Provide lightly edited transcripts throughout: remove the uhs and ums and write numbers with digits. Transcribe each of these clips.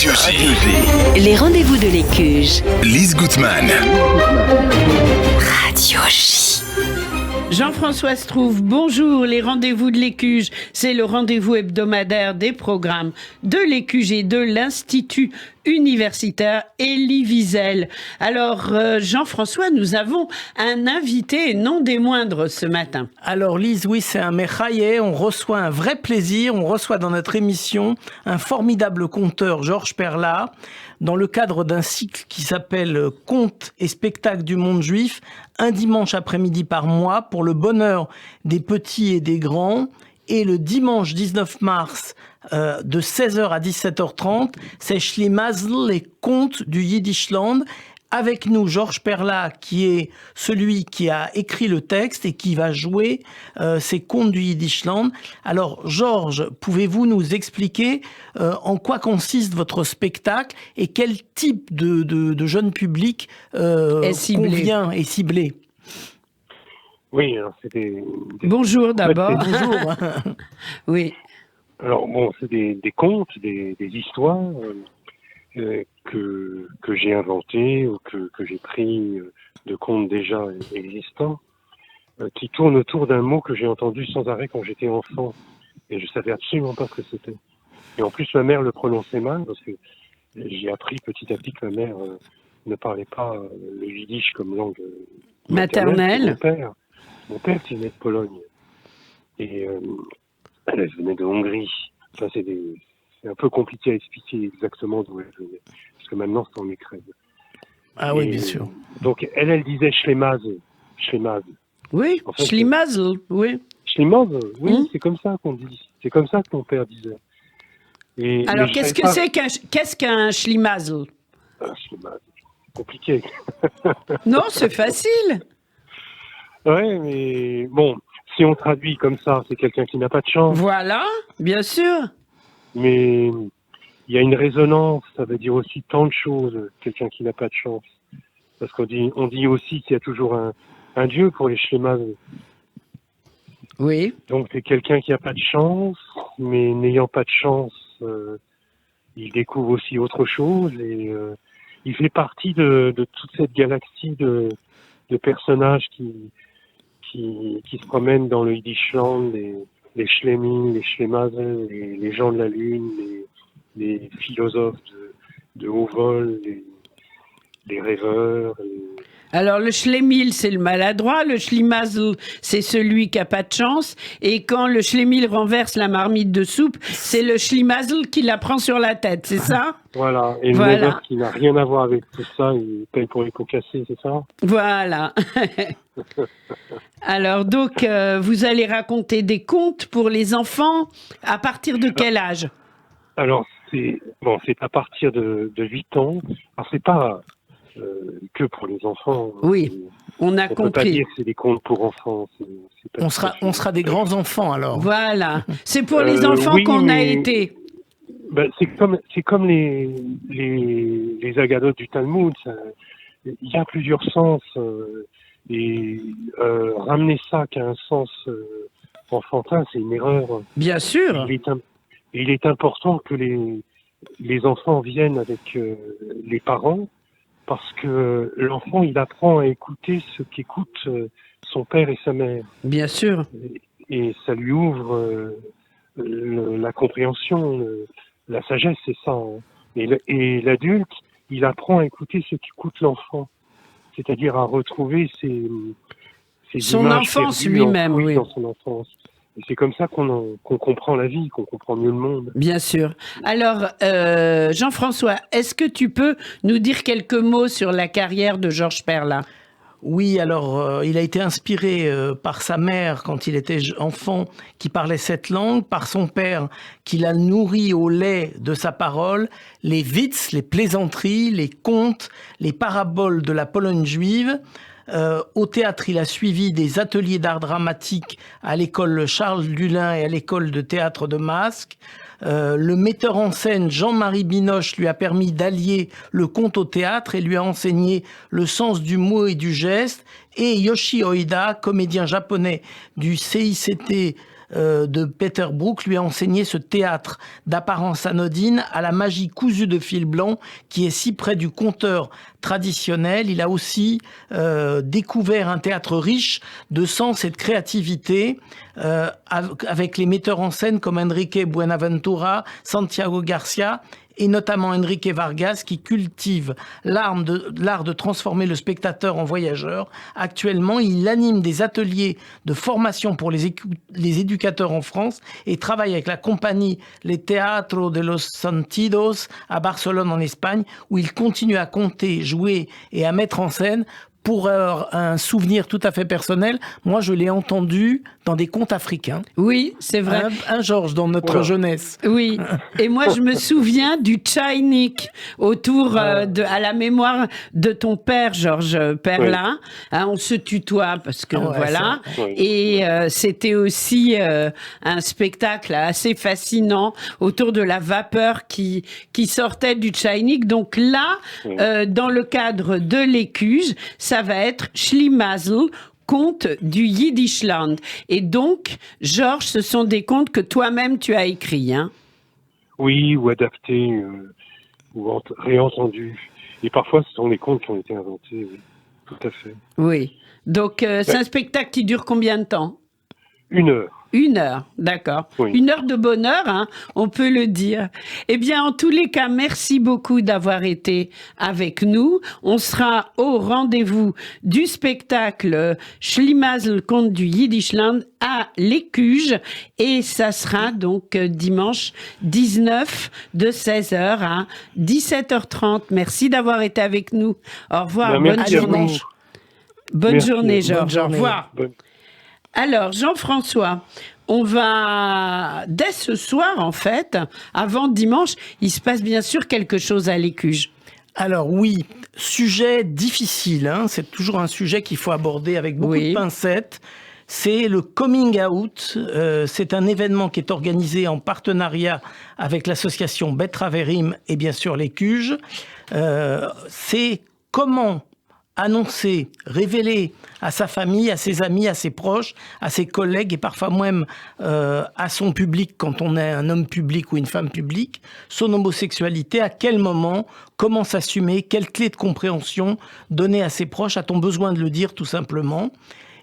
Radio G. Les rendez-vous de l'Écuge. Lise Gutmann. Radio J. Jean-François Strouf, bonjour. Les rendez-vous de l'Écuge, c'est le rendez-vous hebdomadaire des programmes de l'Écuge et de l'Institut universitaire Elie Wiesel. Alors, Jean-François, nous avons un invité, et non des moindres, ce matin. Alors Lise, oui, c'est un méchaillé, on reçoit un vrai plaisir, on reçoit dans notre émission un formidable conteur, Georges Perla, dans le cadre d'un cycle qui s'appelle Contes et spectacles du monde juif, un dimanche après-midi par mois pour le bonheur des petits et des grands. Et le dimanche 19 mars, de 16h à 17h30, c'est Schlimazel, les contes du Yiddishland. Avec nous, Georges Perla, qui est celui qui a écrit le texte et qui va jouer ces contes du Yiddishland. Alors, Georges, pouvez-vous nous expliquer en quoi consiste votre spectacle et quel type de jeune public convient et ciblé? Oui, alors c'est des... Bonjour d'abord. Bonjour. Oui. Alors bon, c'est des contes, des histoires que j'ai inventées ou que j'ai pris de contes déjà existants, qui tournent autour d'un mot que j'ai entendu sans arrêt quand j'étais enfant. Et je savais absolument pas ce que c'était. Et en plus, ma mère le prononçait mal, parce que j'ai appris petit à petit que ma mère ne parlait pas le yiddish comme langue maternelle. Mon père qui venait de Pologne. Et elle venait de Hongrie. Enfin, c'est un peu compliqué à expliquer exactement d'où elle venait. Parce que maintenant, c'est en Ukraine. Ah oui, bien sûr. Donc, elle disait Shlemaz. Oui, En fait, Schlimazel, oui. Shlemaz, oui, c'est comme ça qu'on dit. C'est comme ça que mon père disait. Alors, qu'est-ce qu'un Schlimazel? Shlemaz, c'est compliqué. Non, c'est facile. Ouais, mais bon, si on traduit comme ça, c'est quelqu'un qui n'a pas de chance. Voilà, bien sûr. Mais il y a une résonance, ça veut dire aussi tant de choses, quelqu'un qui n'a pas de chance. Parce qu'on dit aussi qu'il y a toujours un Dieu pour les schémas. Oui. Donc c'est quelqu'un qui n'a pas de chance, mais n'ayant pas de chance, il découvre aussi autre chose et il fait partie de toute cette galaxie de personnages qui se promènent dans le Yiddishland, les Shlemim, les Shlemazes, les gens de la Lune, les philosophes de haut vol, les rêveurs. Alors, le Schlemil, c'est le maladroit. Le Schlimazel, c'est celui qui n'a pas de chance. Et quand le Schlemil renverse la marmite de soupe, c'est le Schlimazel qui la prend sur la tête, c'est ça? Voilà. Et le mauvais qui n'a rien à voir avec tout ça, il paye pour les pots cassés, c'est ça? Voilà. Alors, donc, vous allez raconter des contes pour les enfants à partir de quel âge? Alors, c'est à partir de 8 ans. Alors, c'est pas que pour les enfants. Oui, on a on compris. Peut pas dire que c'est des contes pour enfants. On sera des grands enfants alors. Voilà, c'est pour les enfants qu'on a été. Ben, c'est comme les agadotes du Talmud. Il y a plusieurs sens et ramener ça qu'à un sens enfantin, c'est une erreur. Bien sûr. Il est important que les enfants viennent avec les parents. Parce que l'enfant, il apprend à écouter ce qu'écoutent son père et sa mère. Bien sûr. Et ça lui ouvre la compréhension, la sagesse, c'est ça. Hein. Et l'adulte, il apprend à écouter ce qu'écoute l'enfant. C'est-à-dire à retrouver son images enfance perdues lui-même, oui. Dans son enfance. Et c'est comme ça qu'on comprend la vie, qu'on comprend mieux le monde. Bien sûr. Alors, Jean-François, est-ce que tu peux nous dire quelques mots sur la carrière de Georges Perla? Oui, alors il a été inspiré par sa mère quand il était enfant qui parlait cette langue, par son père qui l'a nourri au lait de sa parole, les witz, les plaisanteries, les contes, les paraboles de la Pologne juive. Au théâtre, il a suivi des ateliers d'art dramatique à l'école Charles Lulin et à l'école de théâtre de Masques. Le metteur en scène Jean-Marie Binoche lui a permis d'allier le conte au théâtre et lui a enseigné le sens du mot et du geste. Et Yoshi Oida, comédien japonais du CICT de Peter Brook lui a enseigné ce théâtre d'apparence anodine à la magie cousue de fil blanc qui est si près du conteur traditionnel. Il a aussi découvert un théâtre riche de sens et de créativité avec les metteurs en scène comme Enrique Buenaventura, Santiago Garcia et notamment Enrique Vargas qui cultive l'art de transformer le spectateur en voyageur. Actuellement, il anime des ateliers de formation pour les éducateurs en France et travaille avec la compagnie Les Teatro de los Sentidos à Barcelone en Espagne où il continue à compter, jouer et à mettre en scène. Pour un souvenir tout à fait personnel, moi je l'ai entendu dans des contes africains. Oui, c'est vrai. Un Georges dans notre jeunesse. Oui, et moi je me souviens du Tchaïnik autour à la mémoire de ton père, Georges Perlin. Hein, on se tutoie parce que voilà. Et c'était aussi un spectacle assez fascinant autour de la vapeur qui sortait du Tchaïnik. Donc là, dans le cadre de l'Écuge, ça va être Schlimazel, contes du Yiddishland. Et donc, Georges, ce sont des contes que toi-même tu as écrits, hein? Oui, ou adaptés, ou réentendus. Et parfois, ce sont des contes qui ont été inventés, oui, tout à fait. Oui. Donc, c'est un spectacle qui dure combien de temps? 1 heure. 1 heure, d'accord. Oui. 1 heure de bonheur, hein, on peut le dire. Eh bien, en tous les cas, merci beaucoup d'avoir été avec nous. On sera au rendez-vous du spectacle Schlimazel, conte du Yiddishland à l'Écuge et ça sera donc dimanche 19 de 16h à 17h30. Merci d'avoir été avec nous. Au revoir, bonne journée. Bonne journée, Georges. Au revoir. Alors, Jean-François, on va, dès ce soir, en fait, avant dimanche, il se passe bien sûr quelque chose à l'Écuge. Alors oui, sujet difficile, hein, c'est toujours un sujet qu'il faut aborder avec beaucoup de pincettes. C'est le coming out, c'est un événement qui est organisé en partenariat avec l'association Betraverim et bien sûr l'Écuge. C'est comment annoncer, révéler à sa famille, à ses amis, à ses proches, à ses collègues et parfois même à son public quand on est un homme public ou une femme publique, son homosexualité, à quel moment, comment s'assumer, quelle clé de compréhension donner à ses proches, a-t-on besoin de le dire tout simplement.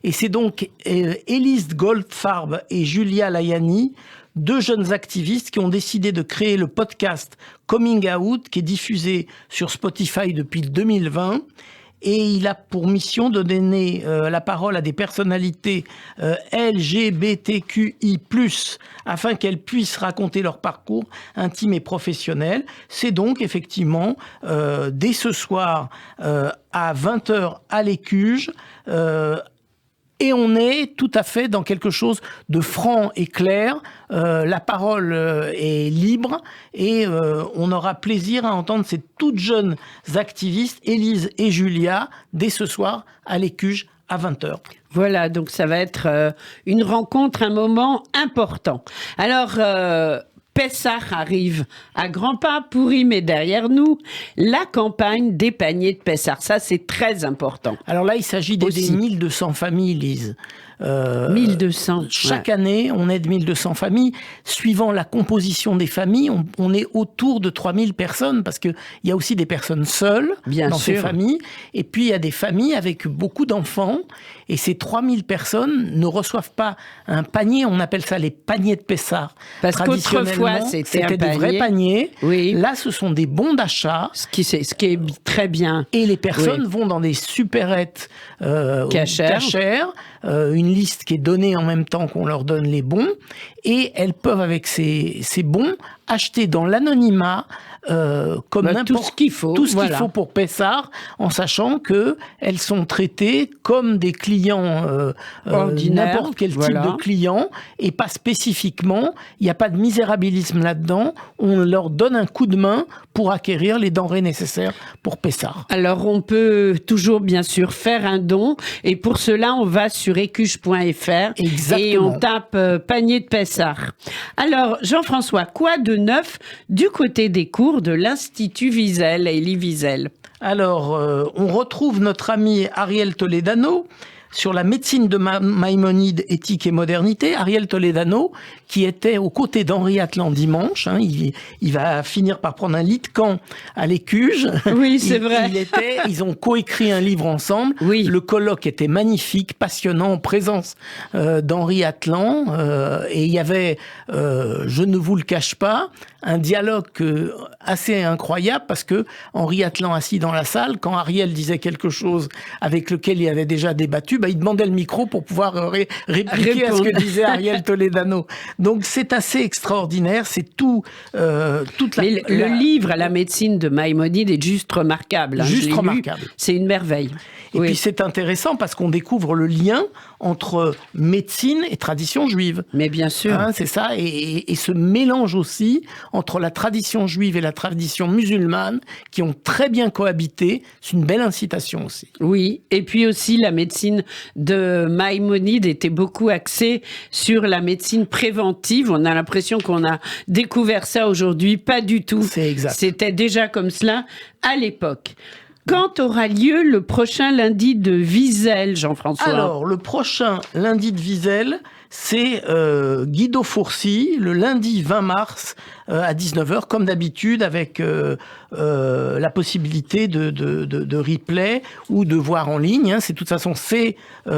Et c'est donc Élise Goldfarb et Julia Layani, 2 jeunes activistes qui ont décidé de créer le podcast Coming Out qui est diffusé sur Spotify depuis 2020. Et il a pour mission de donner la parole à des personnalités LGBTQI+, afin qu'elles puissent raconter leur parcours intime et professionnel. C'est donc effectivement dès ce soir à 20h à l'Écuge. Et on est tout à fait dans quelque chose de franc et clair. La parole est libre et on aura plaisir à entendre ces toutes jeunes activistes, Élise et Julia, dès ce soir à l'Écuge à 20h. Voilà, donc ça va être une rencontre, un moment important. Alors, Pessah arrive à grands pas, Pourim est derrière nous. La campagne des paniers de Pessah, ça c'est très important. Alors là, il s'agit d'aider 1200 familles, Lise. 1200. Chaque année, on aide 1200 familles. Suivant la composition des familles, on est autour de 3000 personnes parce qu'il y a aussi des personnes seules dans ces familles. Et puis, il y a des familles avec beaucoup d'enfants. Et ces 3000 personnes ne reçoivent pas un panier. On appelle ça les paniers de Pessah. Parce qu'autrefois, c'était des vrais paniers. Oui. Là, ce sont des bons d'achat. Ce qui est très bien. Et les personnes vont dans des supérettes cachères. Une liste qui est donnée en même temps qu'on leur donne les bons, et elles peuvent avec ces bons acheter dans l'anonymat comme n'importe tout ce qu'il faut, qu'il faut pour Pessah, en sachant que elles sont traitées comme des clients ordinaires, n'importe quel type de client, et pas spécifiquement. Il n'y a pas de misérabilisme là-dedans. On leur donne un coup de main pour acquérir les denrées nécessaires pour Pessah. Alors on peut toujours bien sûr faire un don, et pour cela on va sur écuge.fr et on tape panier de Pessah. Alors Jean-François, quoi de neuf du côté des cours de l'Institut Wiesel, Elie Wiesel? Alors, on retrouve notre ami Ariel Toledano sur la médecine de Maïmonide, éthique et modernité, Ariel Toledano, qui était aux côtés d'Henri Atlan dimanche. Il va finir par prendre un lit de camp à l'Écuge. Oui, c'est vrai. Ils ont coécrit un livre ensemble. Oui. Le colloque était magnifique, passionnant, en présence d'Henri Atlan. Et il y avait, je ne vous le cache pas, un dialogue assez incroyable, parce que Henri Atlan, assis dans la salle, quand Ariel disait quelque chose avec lequel il avait déjà débattu, il demandait le micro pour pouvoir répliquer à ce que disait Ariel Toledano. Donc c'est assez extraordinaire, c'est toute le livre à la médecine de Maïmonide est juste remarquable. Juste Je l'ai remarquable. lu, c'est une merveille. Et puis c'est intéressant parce qu'on découvre le lien entre médecine et tradition juive. Mais bien sûr. C'est ça, et ce mélange aussi entre la tradition juive et la tradition musulmane qui ont très bien cohabité, c'est une belle incitation aussi. Oui, et puis aussi la médecine de Maïmonide était beaucoup axée sur la médecine préventive. On a l'impression qu'on a découvert ça aujourd'hui, pas du tout. C'est exact. C'était déjà comme cela à l'époque. Quand aura lieu le prochain lundi de Wiesel, Jean-François? Alors, le prochain lundi de Wiesel, c'est Guido Fourcy, le lundi 20 mars à 19h, comme d'habitude, avec la possibilité de replay ou de voir en ligne. De toute façon, c'est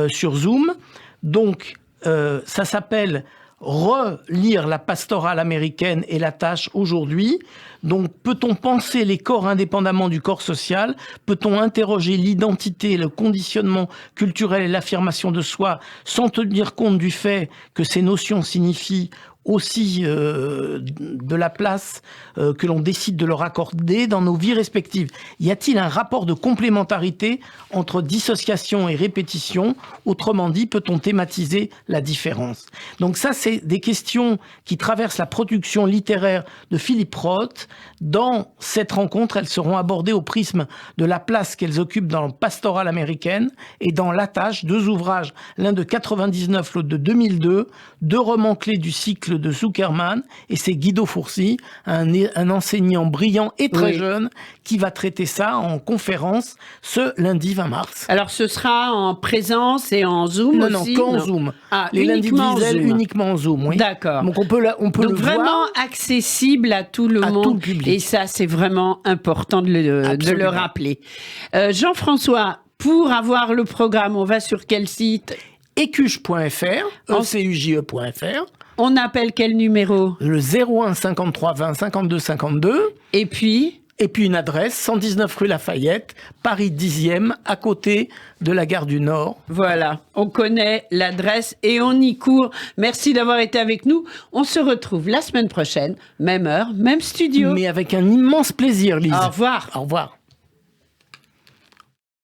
sur Zoom. Donc, ça s'appelle relire la pastorale américaine et la tâche aujourd'hui. Donc, peut-on penser les corps indépendamment du corps social? Peut-on interroger l'identité, le conditionnement culturel et l'affirmation de soi sans tenir compte du fait que ces notions signifient aussi de la place que l'on décide de leur accorder dans nos vies respectives? Y a-t-il un rapport de complémentarité entre dissociation et répétition? Autrement dit, peut-on thématiser la différence? Donc ça, c'est des questions qui traversent la production littéraire de Philippe Roth. Dans cette rencontre, elles seront abordées au prisme de la place qu'elles occupent dans la pastorale américaine et dans l'attache, 2 ouvrages, l'un de 99, l'autre de 2002, 2 romans clés du cycle de Zuckerman, et c'est Guido Fourcy, un enseignant brillant et très jeune, qui va traiter ça en conférence ce lundi 20 mars. Alors ce sera en présence et en Zoom aussi? Non, qu'en Zoom. Ah, les lundis de Wiesel, uniquement en Zoom, oui. D'accord. Donc on peut le Donc vraiment voir. accessible à tout le monde. Tout le public. Et ça, c'est vraiment important de le rappeler. Jean-François, pour avoir le programme, on va sur quel site? Écuge.fr, ECUJE.fr. On appelle quel numéro? Le 01 53 20 52 52. Et puis une adresse, 119 rue Lafayette, Paris 10e, à côté de la gare du Nord. Voilà, on connaît l'adresse et on y court. Merci d'avoir été avec nous. On se retrouve la semaine prochaine, même heure, même studio. Mais avec un immense plaisir, Lise. Au revoir. Au revoir.